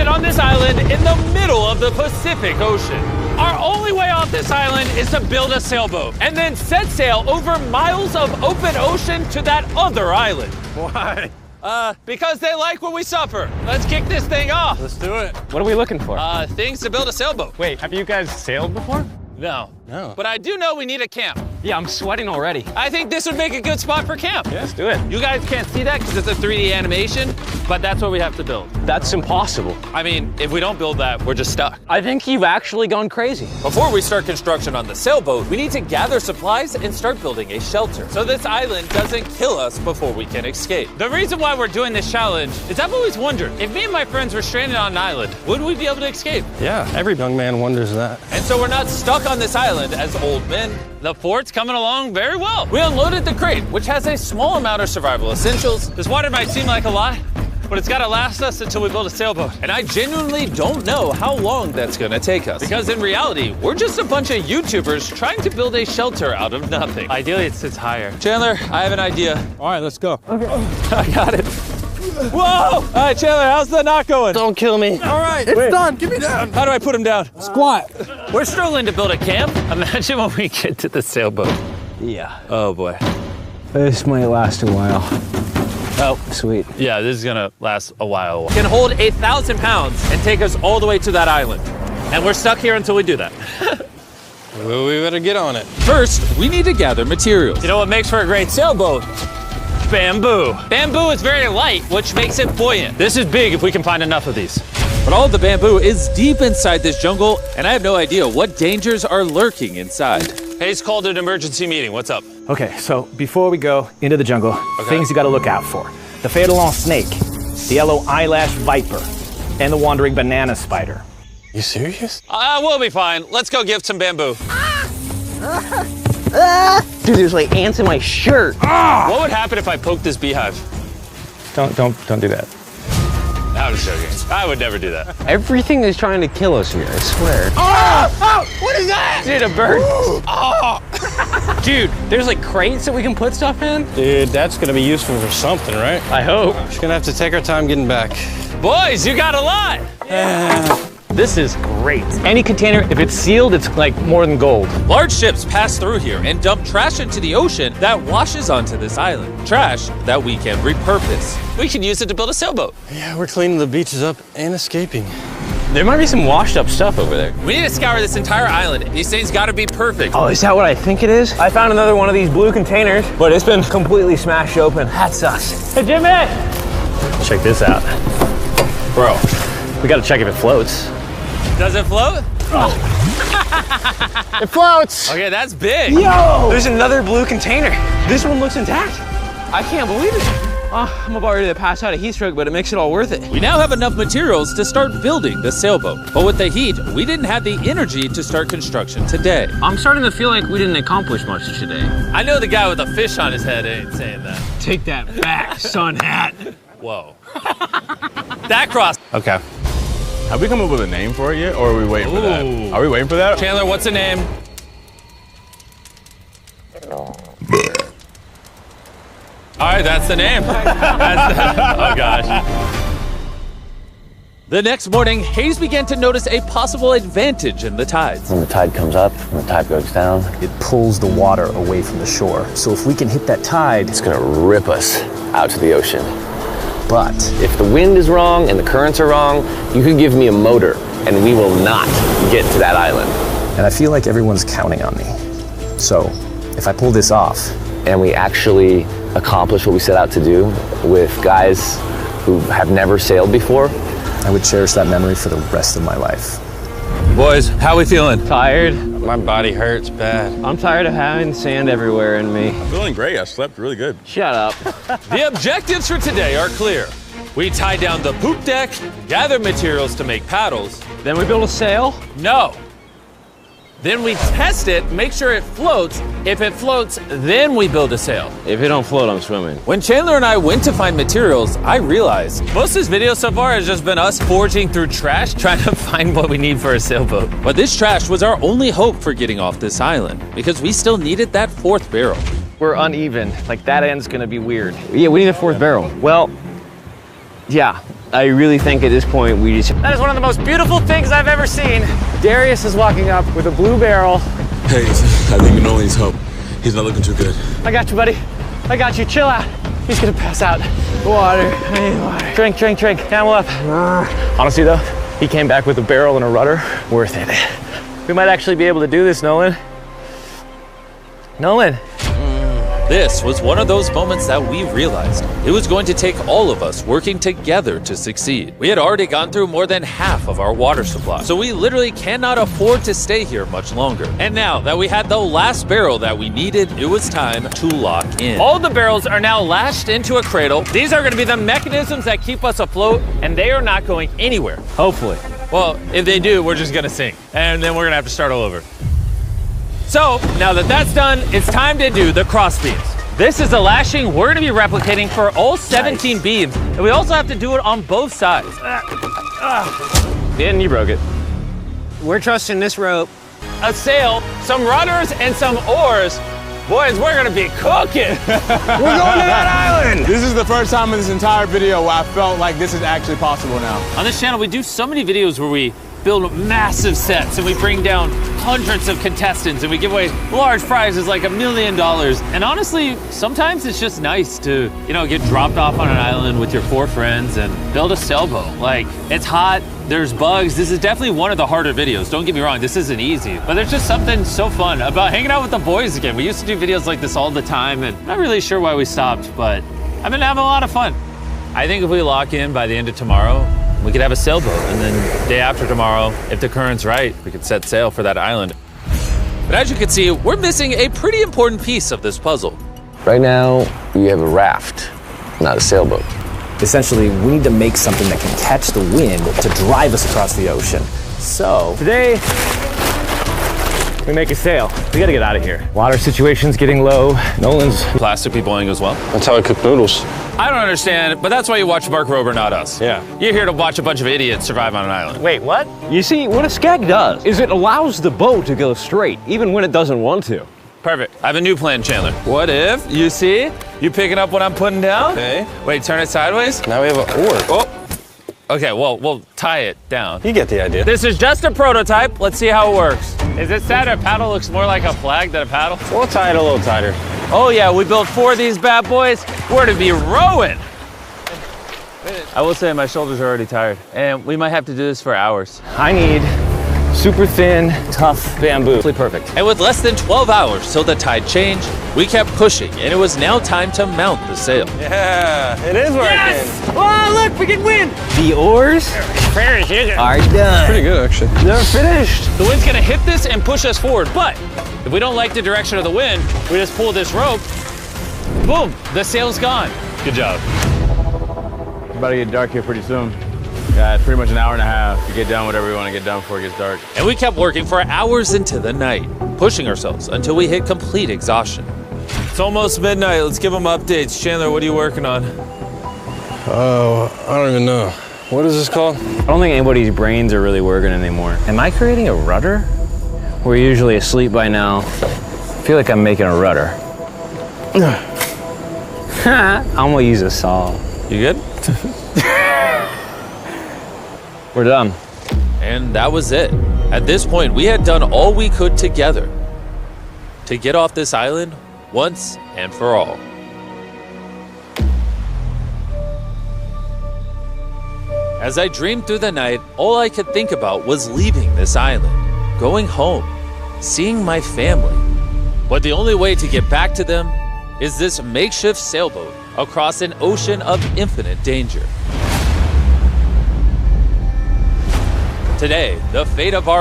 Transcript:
stranded on this island in the middle of the Pacific Ocean. Our only way off this island is to build a sailboat and then set sail over miles of open ocean to that other island. Why? Because they like what we suffer. Let's kick this thing off. Let's do it. What are we looking for? Things to build a sailboat. Wait, have you guys sailed before? No. No. But I do know we need a camp. Yeah, I'm sweating already. I think this would make a good spot for camp. Yeah, let's do it. You guys can't see that because it's a 3D animation, but that's what we have to build. That's impossible. I mean, if we don't build that, we're just stuck. I think you've actually gone crazy. Before we start construction on the sailboat, we need to gather supplies and start building a shelter so this island doesn't kill us before we can escape. The reason why we're doing this challenge is I've always wondered, if me and my friends were stranded on an island, would we be able to escape? Yeah, every young man wonders that. And so we're not stuck on this island as old men. The fort's coming along very well. We unloaded the crate, which has a small amount of survival essentials. This water might seem like a lot, but it's gotta last us until we build a sailboat. And I genuinely don't know how long that's gonna take us. Because in reality, we're just a bunch of YouTubers trying to build a shelter out of nothing. Ideally, it sits higher. Chandler, I have an idea. All right, let's go. Okay. I got it. Whoa! All right, Chandler, how's the knot going? Don't kill me. All right, it's done. Get me down. How do I put him down? Squat. We're struggling to build a camp. Imagine when we get to the sailboat. Yeah. Oh boy. This might last a while. Oh, sweet. Yeah, this is gonna last a while. Can hold 1,000 pounds and take us all the way to that island. And we're stuck here until we do that. Well, we better get on it. First, we need to gather materials. You know what makes for a great sailboat? Bamboo. Bamboo is very light, which makes it buoyant. This is big if we can find enough of these. But all of the bamboo is deep inside this jungle, and I have no idea what dangers are lurking inside. Hayes called an emergency meeting. What's up? Okay, so before we go into the jungle, things you gotta look out for. The fatal snake, the yellow eyelash viper, and the wandering banana spider. You serious? We'll be fine. Let's go give some bamboo. Dude, there's like ants in my shirt. What would happen if I poked this beehive? Don't do that. No, I'm just joking. I would never do that. Everything is trying to kill us here, I swear. Oh! What is that? Dude, a bird. Oh! Dude, there's like crates that we can put stuff in? Dude, that's gonna be useful for something, right? I hope. Just gonna have to take our time getting back. Boys, you got a lot. This is great. Any container, if it's sealed, it's like more than gold. Large ships pass through here and dump trash into the ocean that washes onto this island. Trash that we can repurpose. We can use it to build a sailboat. Yeah, we're cleaning the beaches up and escaping. There might be some washed up stuff over there. We need to scour this entire island. These things gotta be perfect. Oh, is that what I think it is? I found another one of these blue containers, but it's been completely smashed open. That's us. Hey, Jimmy! Check this out. Bro. We gotta check if it floats. Does it float? It floats! Okay, that's big. Yo! There's another blue container. This one looks intact. I can't believe it. Oh, I'm about ready to pass out a heat stroke, but it makes it all worth it. We now have enough materials to start building the sailboat. But with the heat, we didn't have the energy to start construction today. I'm starting to feel like we didn't accomplish much today. I know the guy with a fish on his head ain't saying that. Take that back, sun hat. Whoa. That cross. Okay. Have we come up with a name for it yet, or are we waiting for that? Are we waiting for that? Chandler, what's the name? All right, that's the name. Oh gosh. The next morning, Hayes began to notice a possible advantage in the tides. When the tide comes up, when the tide goes down, It pulls the water away from the shore. So if we can hit that tide, it's gonna rip us out to the ocean. but If the wind is wrong and the currents are wrong, you could give me a motor and we will not get to that island. and I feel like everyone's counting on me. So if I pull this off, And we actually accomplish what we set out to do with guys who have never sailed before, I would cherish that memory for the rest of my life. Boys, how we feeling? Tired. My body hurts bad. I'm tired of having sand everywhere in me. Feeling great. I slept really good. Shut up. The objectives for today are clear. We tie down the poop deck, gather materials to make paddles. Then we build a sail. No. Then we test it, make sure it floats. If it floats, then we build a sail. If it don't float, I'm swimming. When Chandler and I went to find materials, I realized most of this video so far has just been us foraging through trash, trying to find what we need for a sailboat. But this trash was our only hope for getting off this island, because we still needed that fourth barrel. We're uneven. Like that end's gonna be weird. Yeah, we need a fourth barrel. Well, yeah, I really think at this point we just... That is one of the most beautiful things I've ever seen. Darius is walking up with a blue barrel. Hey, I think Nolan needs help. He's not looking too good. I got you, buddy. I got you. Chill out. He's gonna pass out. Water. I need water. Drink, drink, drink. Camel up. Honestly, though, he came back with a barrel and a rudder. Worth it. We might actually be able to do this, Nolan. Nolan. This was one of those moments that we realized it was going to take all of us working together to succeed. We had already gone through more than half of our water supply, so we literally cannot afford to stay here much longer. And now that we had the last barrel that we needed, it was time to lock in. All the barrels are now lashed into a cradle. These are going to be the mechanisms that keep us afloat, and they are not going anywhere. Hopefully. Well, if they do, we're just going to sink, and then we're going to have to start all over. So, now that that's done, it's time to do the cross beams. This is the lashing we're gonna be replicating for all 17 beams, and we also have to do it on both sides. And you broke it. We're trusting this rope. A sail, some rudders, and some oars. Boys, we're gonna be cooking. We're going to that island! This is the first time in this entire video where I felt like this is actually possible now. On this channel, we do so many videos where we build massive sets and we bring down hundreds of contestants and we give away large prizes like $1 million. And honestly, sometimes it's just nice to, you know, get dropped off on an island with your 4 friends and build a sailboat. Like, it's hot, there's bugs. This is definitely one of the harder videos. Don't get me wrong, this isn't easy, but there's just something so fun about hanging out with the boys again. We used to do videos like this all the time and I'm not really sure why we stopped, but I've been having a lot of fun. I think if we lock in by the end of tomorrow, we could have a sailboat, and then day after tomorrow, if the current's right, we could set sail for that island. But as you can see, we're missing a pretty important piece of this puzzle. Right now, we have a raft, not a sailboat. Essentially, we need to make something that can catch the wind to drive us across the ocean. So, today, we make a sail. We gotta get out of here. Water situation's getting low. Nolan's Plastic be boiling as well. That's how I cook noodles. I don't understand, but that's why you watch Mark Rober, not us. Yeah. You're here to watch a bunch of idiots survive on an island. Wait, what? You see, what a skeg does is it allows the boat to go straight, even when it doesn't want to. Perfect. I have a new plan, Chandler. What if, you see, you picking up what I'm putting down? Okay. Wait, turn it sideways. Now we have an oar. Oh. Okay, well, we'll tie it down. You get the idea. This is just a prototype. Let's see how it works. Is it sad a paddle looks more like a flag than a paddle? We'll tie it a little tighter. Oh yeah, we built 4 of these bad boys. We're to be rowing. I will say my shoulders are already tired, and we might have to do this for hours. I need super thin, tough bamboo. Absolutely perfect. And with less than 12 hours till the tide changed, we kept pushing, and it was now time to mount the sail. Yeah, it is working. Yes! Oh, look, we can win! The oars are done. Pretty good, actually. They're finished. The wind's gonna hit this and push us forward, but if we don't like the direction of the wind, we just pull this rope, boom, the sail's gone. Good job. It's about to get dark here pretty soon. Yeah, it's pretty much an hour and a half to get done whatever we want to get done before it gets dark. And we kept working for hours into the night, pushing ourselves until we hit complete exhaustion. It's almost midnight. Let's give them updates. Chandler, what are you working on? Oh, I don't even know. What is this called? I don't think anybody's brains are really working anymore. Am I creating a rudder? We're usually asleep by now. I feel like I'm making a rudder. I'm gonna use a saw. You good? We're done. And that was it. At this point, we had done all we could together to get off this island once and for all. As I dreamed through the night, all I could think about was leaving this island, going home, seeing my family. But the only way to get back to them is this makeshift sailboat across an ocean of infinite danger. Today, the fate of our